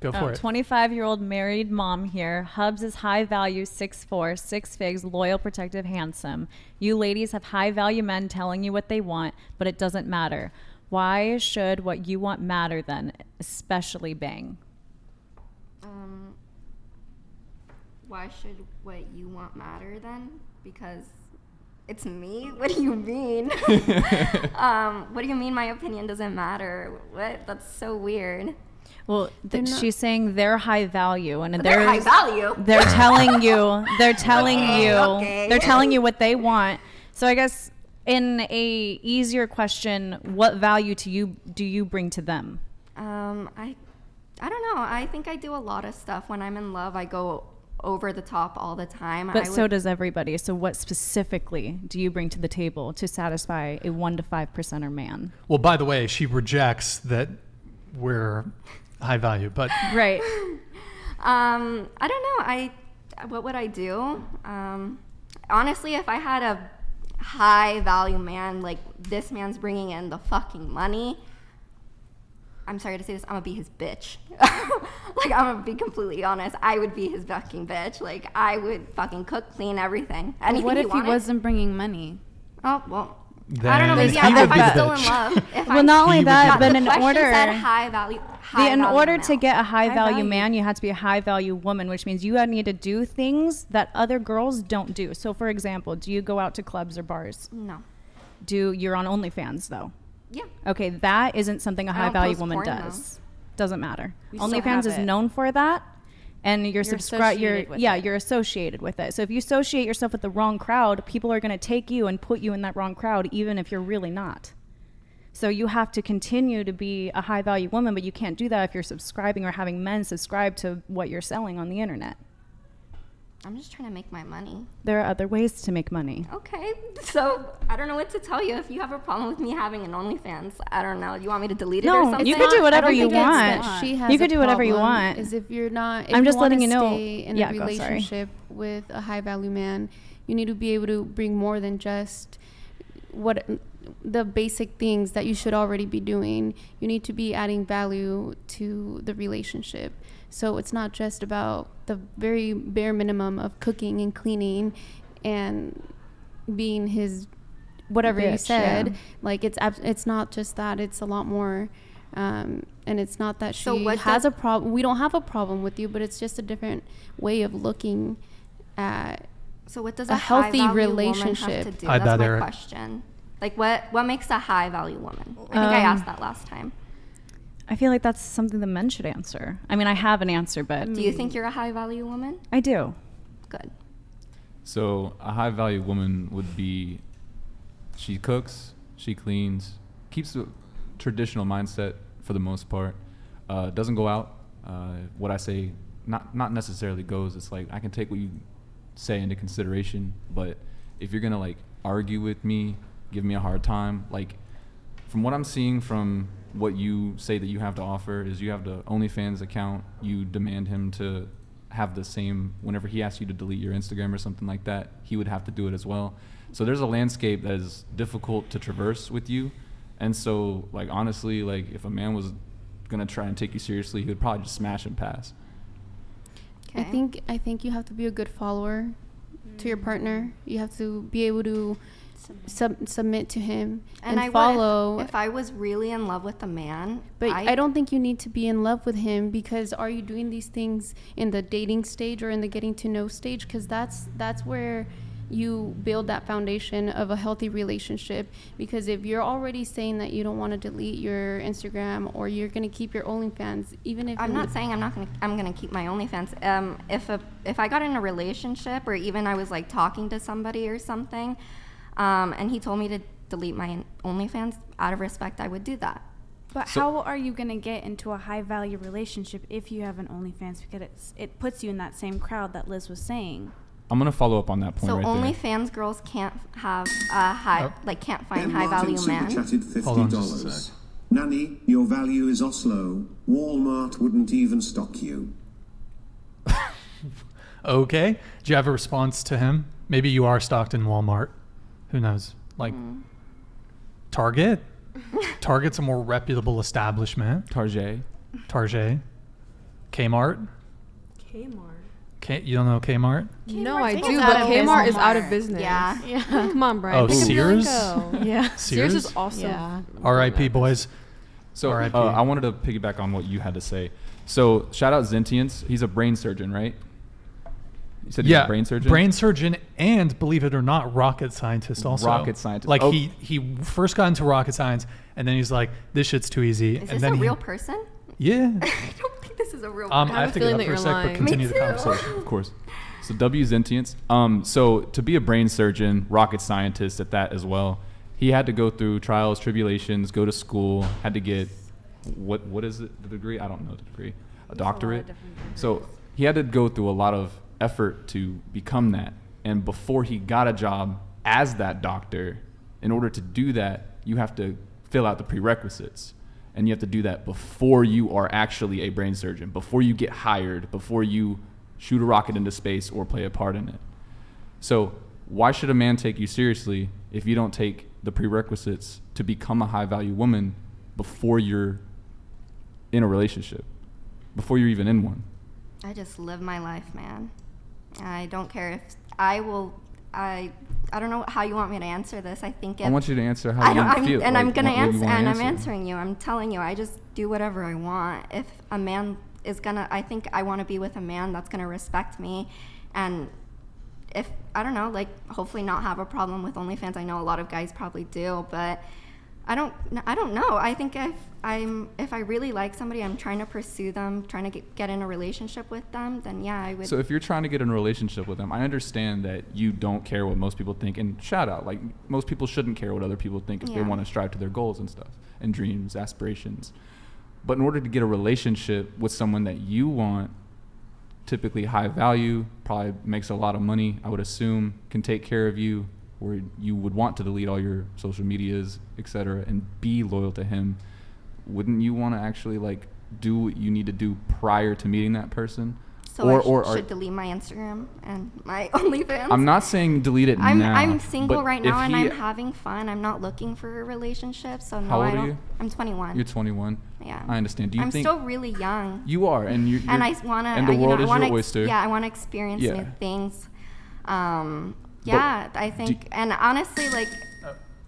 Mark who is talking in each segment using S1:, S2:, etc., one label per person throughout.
S1: Go for it.
S2: 25-year-old married mom here. Hubs is high value, 6'4", 6 figs, loyal, protective, handsome. You ladies have high value men telling you what they want, but it doesn't matter. Why should what you want matter then, especially Bang?
S3: Why should what you want matter then? Because it's me? What do you mean? What do you mean my opinion doesn't matter? What? That's so weird.
S2: Well, she's saying they're high value, and
S3: they're high value.
S2: They're telling you. They're telling you.
S3: Okay.
S2: They're telling you what they want. So I guess in a easier question, what value do you bring to them?
S3: I don't know. I think I do a lot of stuff. When I'm in love, I go over the top all the time.
S2: But so does everybody. So what specifically do you bring to the table to satisfy a 1 to 5%er man?
S1: Well, by the way, she rejects that we're high value, but
S2: right.
S3: I don't know. What would I do? Honestly, if I had a high value man, like this man's bringing in the fucking money, I'm sorry to say this, I'm gonna be his bitch. Like, I'm gonna be completely honest. I would be his fucking bitch. Like, I would fucking cook, clean, everything. Anything
S4: what if he
S3: wanted.
S4: wasn't bringing money?
S3: Oh, well,
S1: then
S3: I don't know. Maybe if I'm still in love.
S2: Well, not only that, but in order
S3: said high value.
S2: In order to get a high value man, you have to be a high value woman, which means you need to do things that other girls don't do. So, for example, do you go out to clubs or bars?
S3: No.
S2: You're on OnlyFans though?
S3: Yeah.
S2: Okay, that isn't something a high value woman
S3: porn,
S2: does. Doesn't matter.
S4: You still
S2: OnlyFans
S4: have
S2: is
S4: it.
S2: known for that, and you're
S4: associated with it.
S2: you're associated with it. So if you associate yourself with the wrong crowd, people are going to take you and put you in that wrong crowd, even if you're really not. So you have to continue to be a high value woman, but you can't do that if you're subscribing or having men subscribe to what you're selling on the internet.
S3: I'm just trying to make my money.
S2: There are other ways to make money.
S3: Okay, so I don't know what to tell you. If you have a problem with me having an OnlyFans, I don't know. You want me to delete it or something?
S2: You could do whatever you want.
S4: She has
S2: you could do whatever you want.
S4: Is if you're not,
S2: I'm just letting you know.
S4: Stay in a relationship with a high value man, you need to be able to bring more than just what the basic things that you should already be doing. You need to be adding value to the relationship. So it's not just about the very bare minimum of cooking and cleaning and being his whatever you said. Yeah. Like it's not just that. It's a lot more. And it's not that she has a problem. We don't have a problem with you, but it's just a different way of looking at.
S3: So what does
S4: a healthy relationship
S3: have to do? That's my question. Like what makes a high value woman? I think I asked that last time.
S2: I feel like that's something the men should answer. I mean, I have an answer, but...
S3: Do you think you're a high-value woman?
S2: I do.
S3: Good.
S5: So a high-value woman would be, she cooks, she cleans, keeps the traditional mindset for the most part, doesn't go out. What I say not necessarily goes. It's like, I can take what you say into consideration, but if you're going to, like, argue with me, give me a hard time, like, from what I'm seeing from... what you say that you have to offer is you have the OnlyFans account. You demand him to have the same, whenever he asks you to delete your Instagram or something like that, he would have to do it as well. So there's a landscape that is difficult to traverse with you. And so, like, honestly, like, if a man was going to try and take you seriously, he would probably just smash and pass.
S4: Okay. I think you have to be a good follower to your partner. You have to be able to submit to him and
S3: I
S4: follow.
S3: If I was really in love with a man,
S4: but I don't think you need to be in love with him, because are you doing these things in the dating stage or in the getting to know stage? Because that's where you build that foundation of a healthy relationship. Because if you're already saying that you don't want to delete your Instagram, or you're going to keep your OnlyFans, even if
S3: I'm not saying I'm going to keep my OnlyFans. If I got in a relationship, or even I was like talking to somebody or something, and he told me to delete my OnlyFans, out of respect, I would do that.
S6: But how are you going to get into a high-value relationship if you have an OnlyFans? Because it puts you in that same crowd that Liz was saying.
S5: I'm going to follow up on that point right there.
S3: So OnlyFans girls can't have can't find high-value men?
S1: Hold on just a sec.
S7: Nanny, your value is Oslo. Walmart wouldn't even stock you.
S1: Okay. Do you have a response to him? Maybe you are stocked in Walmart. Who knows? Like Target? Target's a more reputable establishment.
S5: Target.
S1: Kmart. You don't know Kmart?
S8: No, I
S6: think
S8: do,
S6: it's
S8: but
S6: out of
S8: Kmart is
S6: Walmart.
S8: out of business.
S3: Yeah.
S4: Yeah.
S8: Come on, Brian.
S1: Oh,
S8: Pick a
S1: Sears?
S8: Blanco.
S2: Yeah.
S8: Sears is
S1: Sears?
S8: also.
S2: Yeah.
S1: R.I.P. boys.
S5: So
S1: R.I.P.
S5: I wanted to piggyback on what you had to say. So shout out Zentience. He's a brain surgeon, right? You said he's a brain surgeon?
S1: Brain surgeon, and believe it or not, rocket scientist also.
S5: Rocket scientist.
S1: Like
S5: Oh.
S1: he first got into rocket science, and then he's like, this shit's too easy.
S3: Is
S1: and
S3: this
S1: then
S3: a real person?
S1: Yeah.
S3: I don't think this is a real
S1: I
S3: person.
S1: have to get
S8: feeling
S1: up
S8: that
S1: for a
S8: you're
S1: sec, but
S8: lying.
S1: continue
S3: Me
S1: the
S3: too.
S1: conversation.
S5: Of course. So W Zentience. So to be a brain surgeon, rocket scientist at that as well, he had to go through trials, tribulations, go to school, had to get what is it, the degree? I don't know the degree. A doctorate. So he had to go through a lot of effort to become that. And before he got a job as that doctor, in order to do that, you have to fill out the prerequisites. And you have to do that before you are actually a brain surgeon, before you get hired, before you shoot a rocket into space or play a part in it. So why should a man take you seriously if you don't take the prerequisites to become a high-value woman before you're in a relationship, before you're even in one?
S3: I just live my life, man. I don't care if I will. I don't know how you want me to answer this. I think if
S5: I want you to answer how you feel.
S3: and I'm
S5: like,
S3: gonna
S5: what you
S3: answer,
S5: wanna
S3: and I'm
S5: answer.
S3: answering you. I'm telling you, I just do whatever I want. If a man is gonna, I think I want to be with a man that's gonna respect me, and if I don't know, like hopefully not have a problem with OnlyFans. I know a lot of guys probably do, but I don't know. I think if I really like somebody, I'm trying to pursue them, trying to get in a relationship with them, then yeah, I would.
S5: So if you're trying to get in a relationship with them, I understand that you don't care what most people think. And shout out, like most people shouldn't care what other people think if they
S3: Yeah.
S5: want to strive to their goals and stuff and dreams, aspirations. But in order to get a relationship with someone that you want, typically high value, probably makes a lot of money, I would assume, can take care of you, where you would want to delete all your social medias, etc., and be loyal to him, wouldn't you want to actually like do what you need to do prior to meeting that person?
S3: So I should delete my Instagram and my OnlyFans.
S5: I'm not saying delete it now.
S3: I'm single
S5: but
S3: right
S5: if
S3: now and
S5: he-
S3: I'm having fun. I'm not looking for a relationship, so no,
S5: How old
S3: I
S5: are
S3: don't.
S5: you?
S3: I'm 21.
S5: You're 21.
S3: Yeah.
S5: I understand. Do you
S3: I'm
S5: think
S3: still really young.
S5: you are, and you're
S3: And I wanna.
S5: and the
S3: you know,
S5: world
S3: I
S5: is
S3: wanna
S5: your oyster?
S3: Yeah, I want to experience
S5: Yeah.
S3: new things. Yeah, I think, and honestly, like,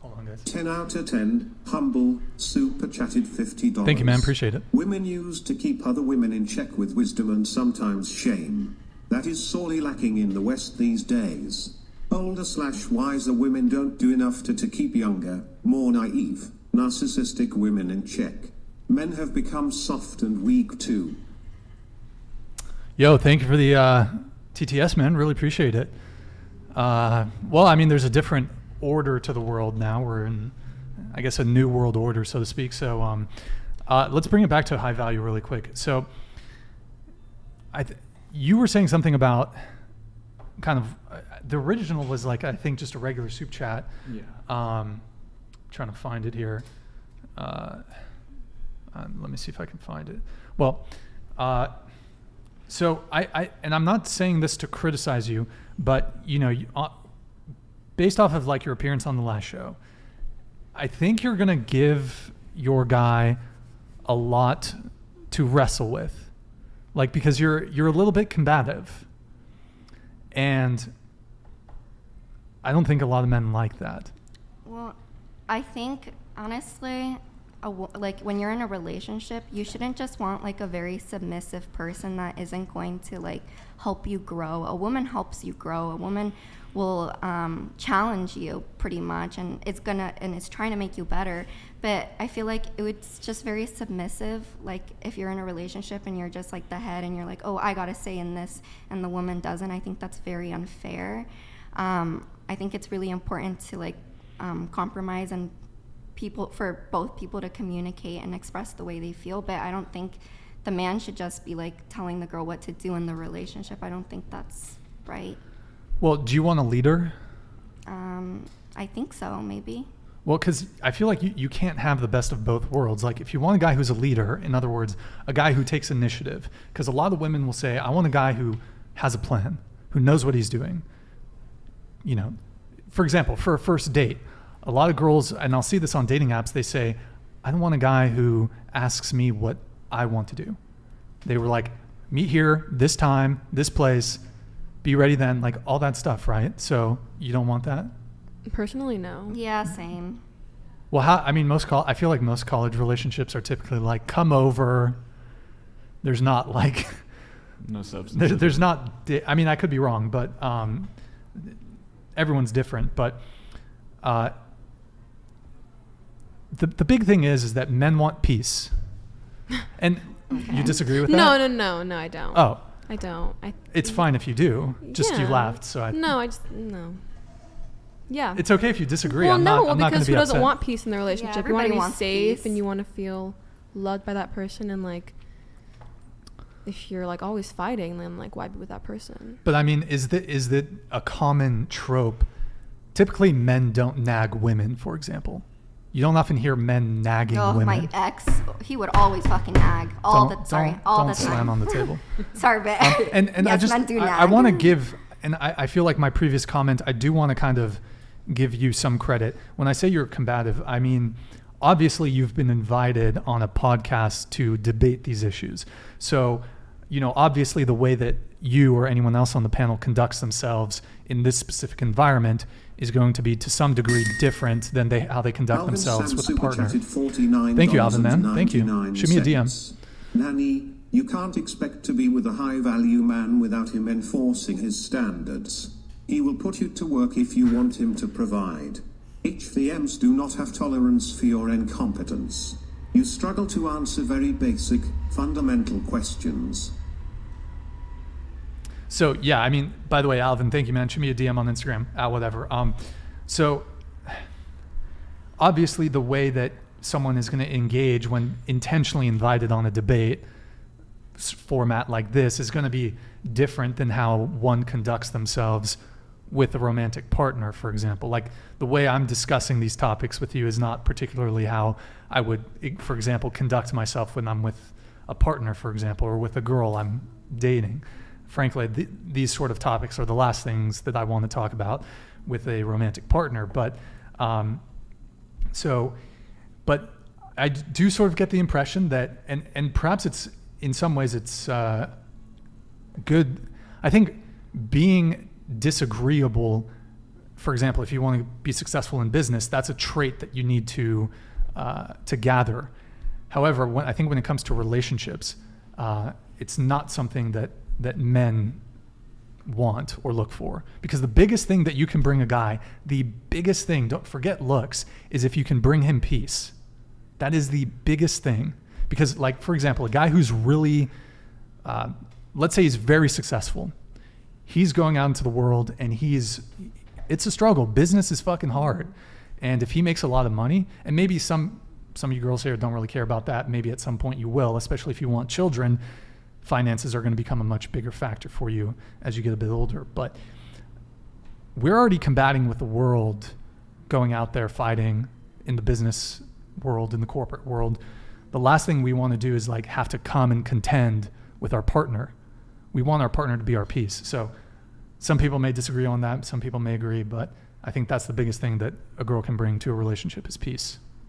S1: Hold on, guys.
S7: 10 out of 10, humble, super chatted $50.
S1: Thank you, man. Appreciate it.
S7: Women used to keep other women in check with wisdom and sometimes shame. That is sorely lacking in the West these days. Older/wiser women don't do enough to keep younger, more naive, narcissistic women in check. Men have become soft and weak too.
S1: Yo, thank you for the TTS, man. Really appreciate it. Well, I mean, there's a different order to the world now. We're in, I guess, a new world order, so to speak. So let's bring it back to high value really quick. So you were saying something about kind of the original was like, I think, just a regular soup chat.
S5: Yeah.
S1: Trying to find it here. Let me see if I can find it. Well, so and I'm not saying this to criticize you, but you know, based off of like your appearance on the last show, I think you're gonna give your guy a lot to wrestle with, like because you're a little bit combative, and I don't think a lot of men like that.
S3: well, I think honestly, like when you're in a relationship, you shouldn't just want like a very submissive person that isn't going to like help you grow. A woman helps you grow. A woman will challenge you pretty much, and it's trying to make you better. But I feel like it's just very submissive. Like if you're in a relationship and you're just like the head and you're like, oh, I gotta say in this, and the woman doesn't. I think that's very unfair. I think it's really important to like compromise and for both people to communicate and express the way they feel. But I don't think the man should just be like telling the girl what to do in the relationship. I don't think that's right.
S1: Well, do you want a leader?
S3: I think so, maybe.
S1: Well, because I feel like you can't have the best of both worlds. Like if you want a guy who's a leader, in other words, a guy who takes initiative, because a lot of women will say, I want a guy who has a plan, who knows what he's doing. You know, for example, for a first date, a lot of girls, and I'll see this on dating apps, they say, I don't want a guy who asks me what I want to do. They were like, meet here, this time, this place, be ready then, like all that stuff, right? So you don't want that?
S8: Personally, no.
S3: Yeah, same.
S1: Well, I feel like most college relationships are typically like, come over. There's not like,
S5: No substance.
S1: there's not, I could be wrong, but everyone's different. But the big thing is that men want peace. And you disagree with that?
S8: No, I don't.
S1: Oh.
S8: I don't.
S1: It's fine if you do. Just you
S8: Yeah.
S1: laughed, so
S8: no. Yeah.
S1: It's okay if you disagree.
S8: Well,
S1: I'm not
S8: because
S1: going to
S8: who
S1: be
S8: doesn't
S1: upset.
S8: want peace in the relationship? You want to
S3: everybody
S8: be
S3: wants
S8: safe
S3: peace.
S8: and you want to feel loved by that person. And like, if you're like always fighting, then like, why be with that person?
S1: But is that a common trope? Typically, men don't nag women, for example. You don't often hear men nagging women.
S3: My ex, he would always fucking nag all the time.
S1: Don't slam on the table.
S3: Sorry, but
S1: And
S3: yes, men do nag.
S1: I want to give, and I feel like my previous comment, I do want to kind of give you some credit. When I say you're combative, I mean, obviously you've been invited on a podcast to debate these issues. So, obviously the way that you or anyone else on the panel conducts themselves in this specific environment is going to be to some degree different than how they conduct
S7: Alvin
S1: themselves
S7: Sam
S1: with a
S7: super
S1: partner.
S7: chatted $49
S1: Thank you, Alvin, man.
S7: and
S1: Thank you.
S7: 99
S1: Shoot me a DM.
S7: cents. Nanny, you can't expect to be with a high-value man without him enforcing his standards. He will put you to work if you want him to provide. HVMs do not have tolerance for your incompetence. You struggle to answer very basic, fundamental questions.
S1: So yeah, by the way, Alvin, thank you, man. Shoot me a DM on Instagram, whatever. So obviously the way that someone is going to engage when intentionally invited on a debate format like this is going to be different than how one conducts themselves with a romantic partner, for example. Like the way I'm discussing these topics with you is not particularly how I would, for example, conduct myself when I'm with a partner, for example, or with a girl I'm dating. Frankly, these sort of topics are the last things that I want to talk about with a romantic partner. But but I do sort of get the impression that, and perhaps it's in some ways it's good. I think being disagreeable, for example, if you want to be successful in business, that's a trait that you need to gather. However, I think when it comes to relationships, it's not something that men want or look for. Because the biggest thing that you can bring a guy, the biggest thing, don't forget looks, is if you can bring him peace. That is the biggest thing. Because like, for example, a guy who's really, let's say he's very successful. He's going out into the world and it's a struggle. Business is fucking hard. And if he makes a lot of money, and maybe some of you girls here don't really care about that. Maybe at some point you will, especially if you want children. Finances are going to become a much bigger factor for you as you get a bit older. But we're already combating with the world, going out there fighting in the business world, in the corporate world. The last thing we want to do is like have to come and contend with our partner. We want our partner to be our peace. So some people may disagree on that. Some people may agree, but I think that's the biggest thing that a girl can bring to a relationship is peace.